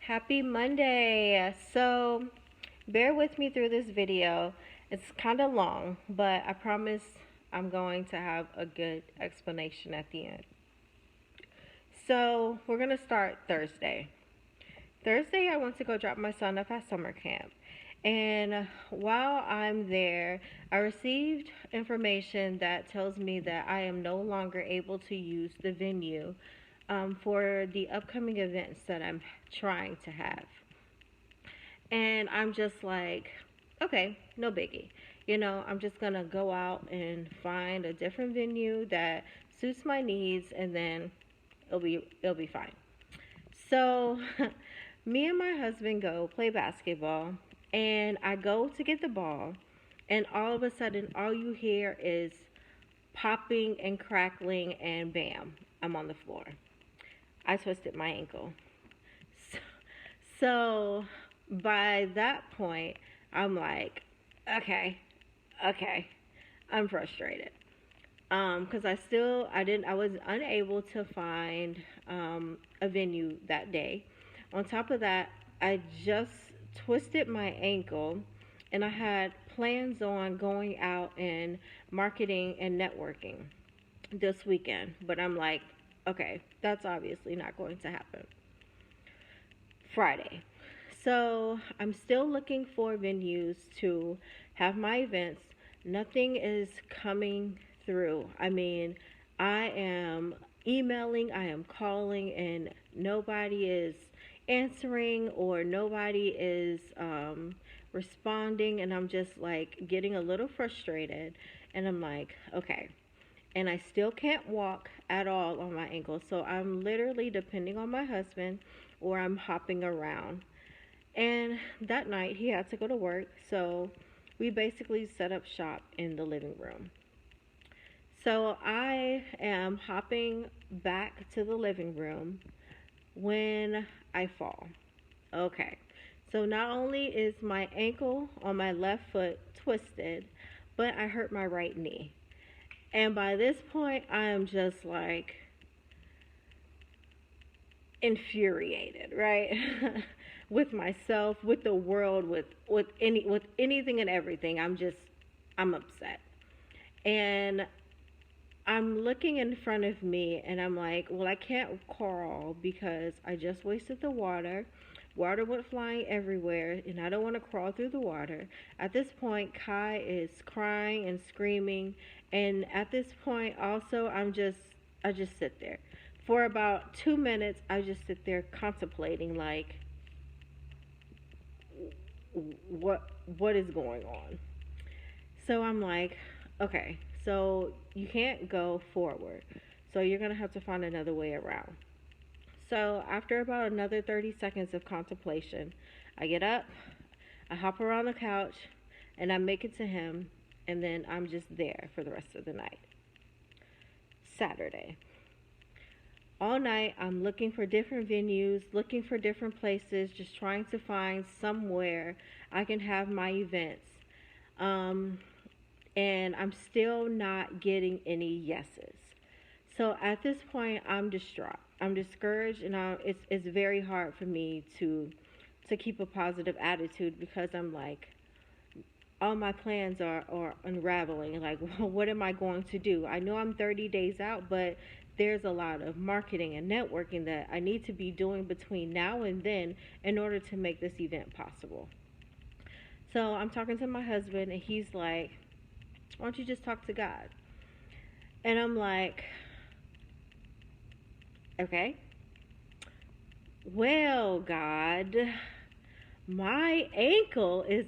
Happy Monday. So, bear with me through this video. It's kind of long, but I promise I'm going to have a good explanation at the end. So, we're going to start Thursday. Thursday, I went to go drop my son off at summer camp. And while I'm there, I received information that tells me that I am no longer able to use the venue for the upcoming events that I'm trying to have. And I'm just like, okay, no biggie. I'm just going to go out and find a different venue that suits my needs, and then it'll be fine. So, me and my husband go play basketball, and I go to get the ball, and all of a sudden, all you hear is popping and crackling, and bam, I'm on the floor. I twisted my ankle. So, so by that point, I'm like, okay, okay, I'm frustrated. Because I was unable to find a venue that day. On top of that, I just twisted my ankle, and I had plans on going out and marketing and networking this weekend. But I'm like, okay, that's obviously not going to happen. Friday. So I'm still looking for venues to have my events. Nothing is coming through. I mean, I am emailing, I am calling, and nobody is answering or nobody is responding. And I'm just like getting a little frustrated. And I'm like, okay. And I still can't walk at all on my ankle. So I'm literally depending on my husband, or I'm hopping around. And that night he had to go to work, so we basically set up shop in the living room. So I am hopping back to the living room when I fall. Okay. So not only is my ankle on my left foot twisted, but I hurt my right knee. And by this point, I am just like infuriated, right? With myself, with the world, with anything and everything. I'm upset. And I'm looking in front of me, and I'm like, well, I can't crawl because I just wasted the water. Water went flying everywhere, and I don't want to crawl through the water. At this point, Kai is crying and screaming, and at this point, also, I just sit there. For about 2 minutes, I just sit there contemplating, like, what is going on. So I'm like, okay, so you can't go forward, so you're gonna have to find another way around. So after about another 30 seconds of contemplation, I get up, I hop around the couch, and I make it to him, and then I'm just there for the rest of the night. Saturday. All night I'm looking for different venues, looking for different places, just trying to find somewhere I can have my events. Um, and I'm still not getting any yeses. So at this point, I'm distraught. I'm discouraged, and it's very hard for me to keep a positive attitude, because I'm like, all my plans are unraveling. Like, what am I going to do? I know I'm 30 days out, but there's a lot of marketing and networking that I need to be doing between now and then in order to make this event possible. So I'm talking to my husband, and he's like, why don't you just talk to God? And I'm like, okay. Well, God, my ankle is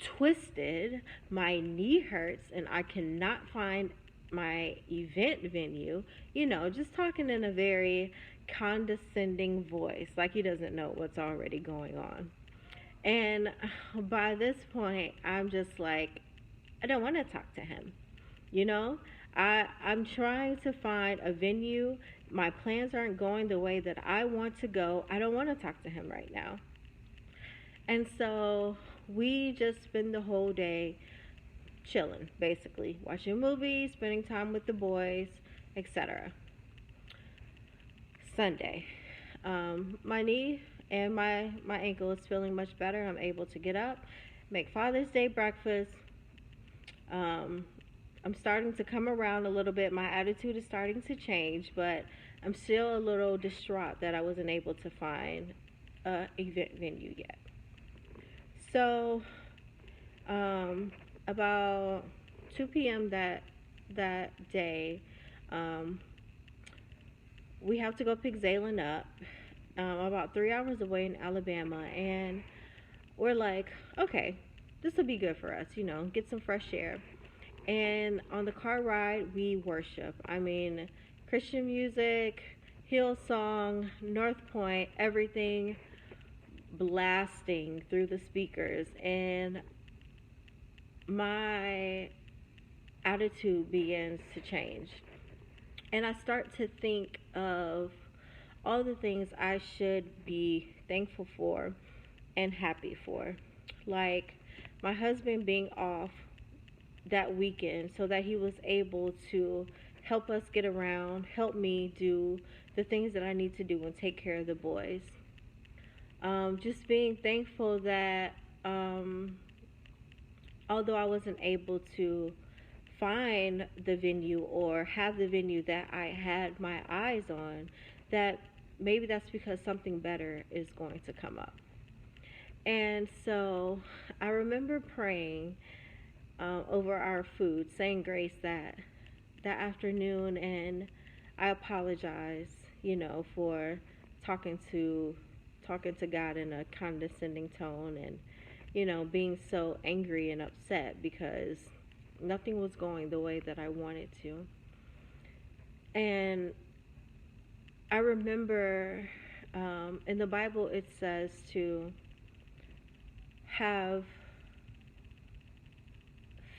twisted, my knee hurts, and I cannot find my event venue. Just talking in a very condescending voice, like he doesn't know what's already going on. And by this point, I'm just like, I don't want to talk to him. You know, I'm trying to find a venue. My plans aren't going the way that I want to go. I don't want to talk to him right now. And so we just spend the whole day chilling, basically, watching movies, spending time with the boys, etc. Sunday. My knee and my ankle is feeling much better. I'm able to get up, make Father's Day breakfast. Um, I'm starting to come around a little bit. My attitude is starting to change, but I'm still a little distraught that I wasn't able to find a event venue yet. So, um, about 2 p.m. that day, um, we have to go pick Zaylin up. About 3 hours away in Alabama, and we're like, okay, this will be good for us, get some fresh air. And on the car ride, we worship. I mean, Christian music, Hillsong, North Point, everything blasting through the speakers. And my attitude begins to change. And I start to think of all the things I should be thankful for and happy for. Like my husband being off that weekend so that he was able to help us get around, help me do the things that I need to do and take care of the boys. Just being thankful that although I wasn't able to find the venue or have the venue that I had my eyes on, that maybe that's because something better is going to come up. And so I remember praying over our food, saying grace that afternoon, and I apologize, for talking to talking to God in a condescending tone, and being so angry and upset because nothing was going the way that I wanted to. And I remember in the Bible it says to have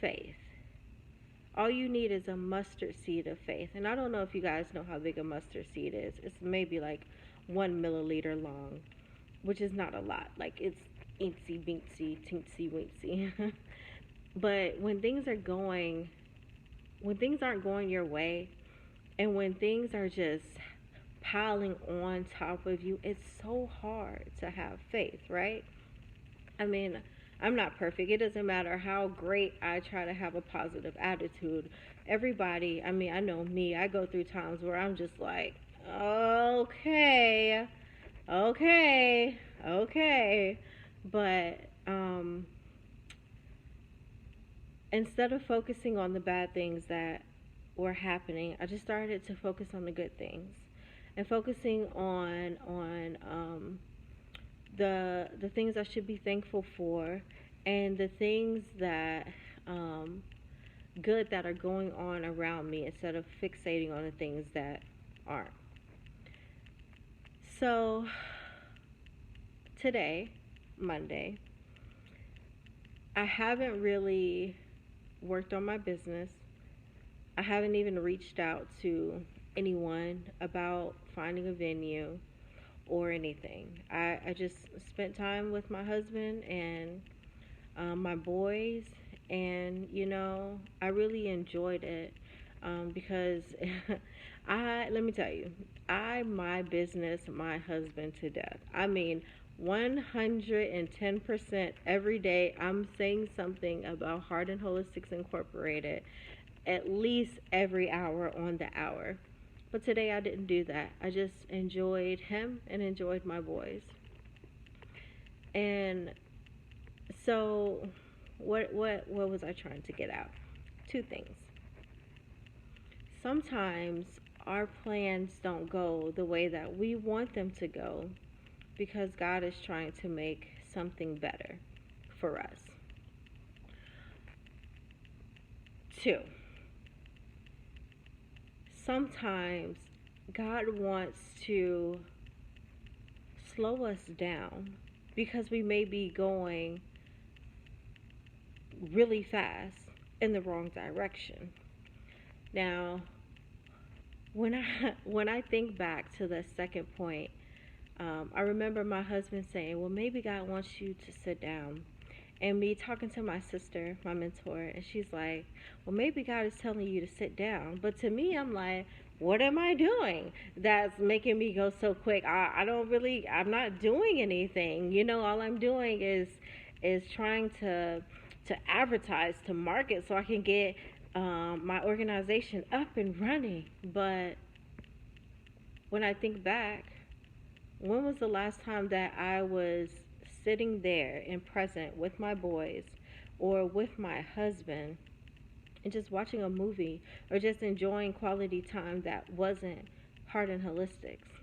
faith. All you need is a mustard seed of faith. And I don't know if you guys know how big a mustard seed is. It's maybe like 1 milliliter long, which is not a lot. Like it's incy bincy, teensy weensy. But when things aren't going your way, and when things are just piling on top of you, it's so hard to have faith, right? I mean, I'm not perfect. It doesn't matter how great I try to have a positive attitude. Everybody, I mean, I know me, I go through times where I'm just like, okay, okay, okay. But instead of focusing on the bad things that were happening, I just started to focus on the good things and focusing on the things I should be thankful for, and the things that good that are going on around me instead of fixating on the things that aren't. So today, Monday, I haven't really worked on my business. I haven't even reached out to anyone about finding a venue or anything. I just spent time with my husband and my boys, and I really enjoyed it because let me tell you, my business, my husband to death. I mean, 110% every day I'm saying something about Heart and Holistics Incorporated at least every hour on the hour. But today I didn't do that. I just enjoyed him and enjoyed my boys. And so what was I trying to get out? Two things. Sometimes our plans don't go the way that we want them to go because God is trying to make something better for us. Two, sometimes God wants to slow us down because we may be going really fast in the wrong direction. Now, when I think back to the second point, I remember my husband saying, "Well, maybe God wants you to sit down." And me talking to my sister, my mentor, and she's like, "Well, maybe God is telling you to sit down." But to me, I'm like, what am I doing that's making me go so quick? I don't really, I'm not doing anything. All I'm doing is trying to advertise, to market so I can get my organization up and running. But when I think back, when was the last time that I was sitting there and present with my boys or with my husband and just watching a movie or just enjoying quality time that wasn't Heart and Holistics?